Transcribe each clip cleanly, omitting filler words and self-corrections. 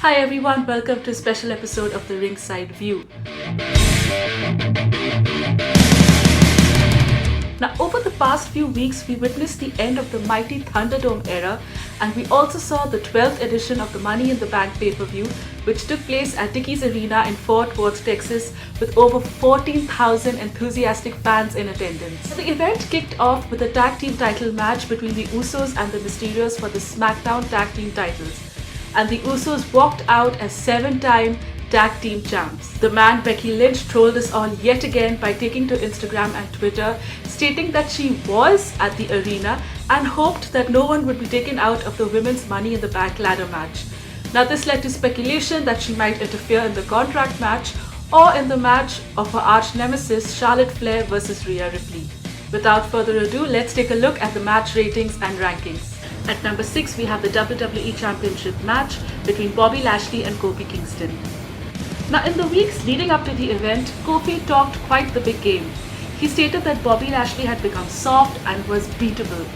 Hi everyone, welcome to a special episode of the Ringside View. Now, over the past few weeks, we witnessed the end of the mighty Thunderdome era, and we also saw the 12th edition of the Money in the Bank pay-per-view, which took place at Dickies Arena in Fort Worth, Texas, with over 14,000 enthusiastic fans in attendance. The event kicked off with a tag team title match between the Usos and the Mysterios for the SmackDown tag team titles, and the Usos walked out as 7-time tag team champs. The man Becky Lynch trolled us all yet again by taking to Instagram and Twitter, stating that she was at the arena and hoped that no one would be taken out of the women's Money in the Bank ladder match. Now, this led to speculation that she might interfere in the contract match or in the match of her arch nemesis Charlotte Flair versus Rhea Ripley. Without further ado, let's take a look at the match ratings and rankings. At number 6, we have the WWE Championship match between Bobby Lashley and Kofi Kingston. Now, in the weeks leading up to the event, Kofi talked quite the big game. He stated that Bobby Lashley had become soft and was beatable.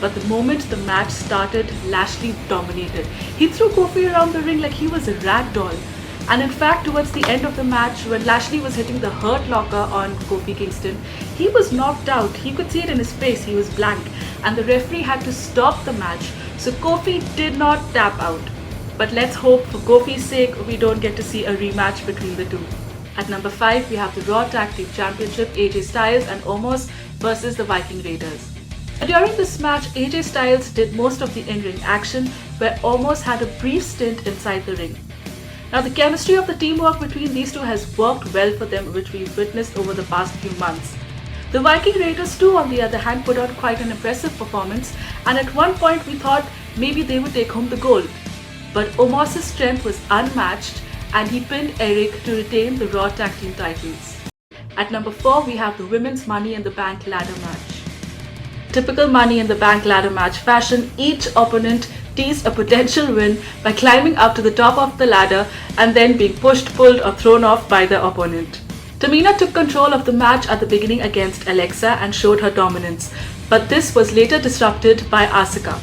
But the moment the match started, Lashley dominated. He threw Kofi around the ring like he was a rag doll. And in fact, towards the end of the match, when Lashley was hitting the Hurt Locker on Kofi Kingston, he was knocked out. He could see it in his face, he was blank. And the referee had to stop the match, so Kofi did not tap out. But let's hope for Kofi's sake we don't get to see a rematch between the two. At number 5, we have the Raw Tag Team Championship, AJ Styles and Omos versus the Viking Raiders. During this match, AJ Styles did most of the in-ring action, where Omos had a brief stint inside the ring. Now, the chemistry of the teamwork between these two has worked well for them, which we've witnessed over the past few months. The Viking Raiders too, on the other hand, put on quite an impressive performance, and at one point we thought maybe they would take home the gold. But Omos' strength was unmatched, and he pinned Eric to retain the Raw Tag Team titles. At number 4, we have the Women's Money in the Bank ladder match. Typical Money in the Bank ladder match fashion, each opponent teased a potential win by climbing up to the top of the ladder and then being pushed, pulled or thrown off by their opponent. Tamina took control of the match at the beginning against Alexa and showed her dominance, but this was later disrupted by Asuka.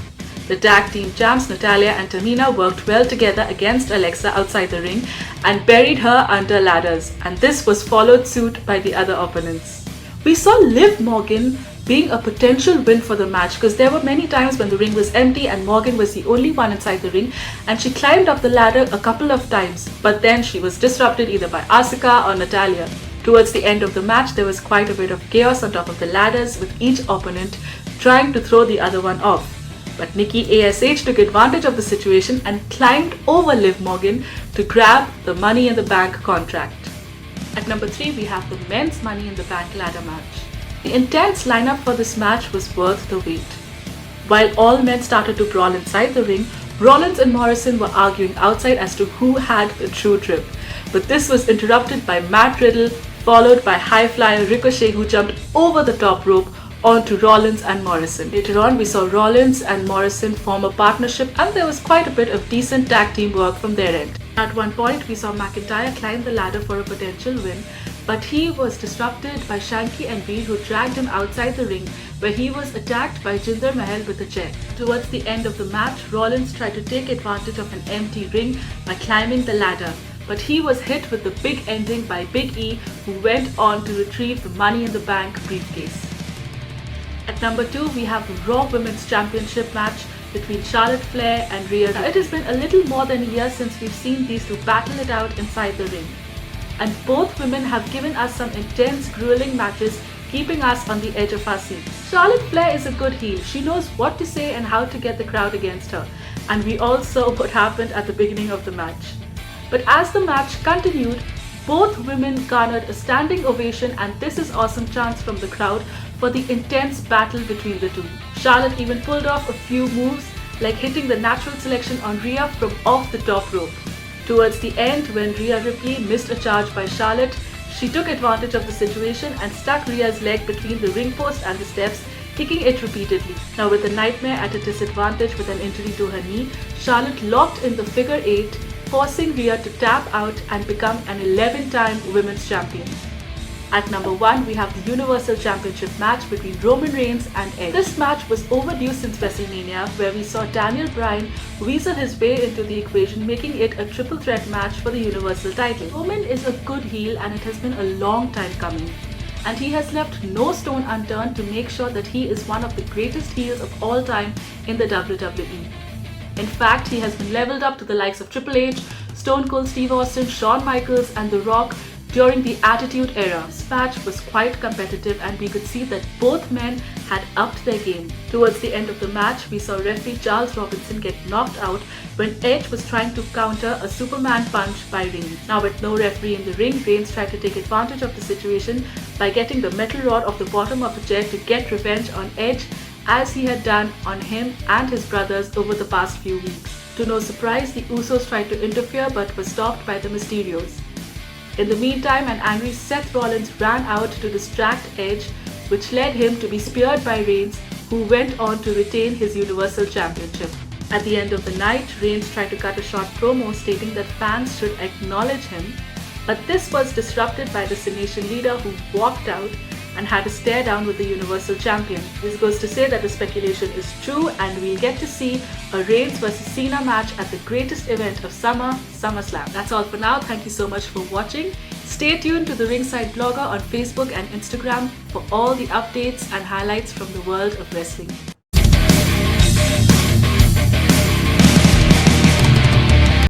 The tag team champs Natalya and Tamina worked well together against Alexa outside the ring and buried her under ladders, and this was followed suit by the other opponents. We saw Liv Morgan being a potential win for the match, because there were many times when the ring was empty and Morgan was the only one inside the ring, and she climbed up the ladder a couple of times, but then she was disrupted either by Asuka or Natalya. Towards the end of the match, there was quite a bit of chaos on top of the ladders, with each opponent trying to throw the other one off. But Nikki ASH took advantage of the situation and climbed over Liv Morgan to grab the Money in the Bank contract. At number 3, we have the Men's Money in the Bank ladder match. The intense lineup for this match was worth the wait. While all men started to brawl inside the ring, Rollins and Morrison were arguing outside as to who had the true trip. But this was interrupted by Matt Riddle, followed by high flyer Ricochet, who jumped over the top rope onto Rollins and Morrison. Later on, we saw Rollins and Morrison form a partnership, and there was quite a bit of decent tag team work from their end. At one point, we saw McIntyre climb the ladder for a potential win, but he was disrupted by Shanky and Veer, who dragged him outside the ring, where he was attacked by Jinder Mahal with a chair. Towards the end of the match, Rollins tried to take advantage of an empty ring by climbing the ladder, but he was hit with the big ending by Big E, who went on to retrieve the Money in the Bank briefcase. At number 2, we have the Raw Women's Championship match between Charlotte Flair and Rhea Ripley. It has been a little more than a year since we've seen these two battle it out inside the ring, and both women have given us some intense, grueling matches, keeping us on the edge of our seats. Charlotte Flair is a good heel. She knows what to say and how to get the crowd against her, and we all saw what happened at the beginning of the match. But as the match continued, both women garnered a standing ovation, and this is awesome chants from the crowd for the intense battle between the two. Charlotte even pulled off a few moves, like hitting the natural selection on Rhea from off the top rope. Towards the end, when Rhea Ripley missed a charge by Charlotte, she took advantage of the situation and stuck Rhea's leg between the ring post and the steps, kicking it repeatedly. Now, with the Nightmare at a disadvantage with an injury to her knee, Charlotte locked in the figure 8, forcing Rhea to tap out and become an 11-time women's champion. At number 1, we have the Universal Championship match between Roman Reigns and Edge. This match was overdue since WrestleMania, where we saw Daniel Bryan weasel his way into the equation, making it a triple threat match for the Universal title. Roman is a good heel and it has been a long time coming. And he has left no stone unturned to make sure that he is one of the greatest heels of all time in the WWE. In fact, he has been leveled up to the likes of Triple H, Stone Cold Steve Austin, Shawn Michaels and The Rock during the Attitude Era. This match was quite competitive and we could see that both men had upped their game. Towards the end of the match, we saw referee Charles Robinson get knocked out when Edge was trying to counter a Superman punch by Reigns. Now with no referee in the ring, Reigns tried to take advantage of the situation by getting the metal rod off the bottom of the chair to get revenge on Edge, as he had done on him and his brothers over the past few weeks. To no surprise, the Usos tried to interfere but were stopped by the Mysterios. In the meantime, an angry Seth Rollins ran out to distract Edge, which led him to be speared by Reigns, who went on to retain his Universal Championship. At the end of the night, Reigns tried to cut a short promo stating that fans should acknowledge him, but this was disrupted by the Cenation leader, who walked out and had a stare down with the Universal Champion. This goes to say that the speculation is true and we'll get to see a Reigns vs Cena match at the greatest event of summer, SummerSlam. That's all for now. Thank you so much for watching. Stay tuned to the Ringside Blogger on Facebook and Instagram for all the updates and highlights from the world of wrestling.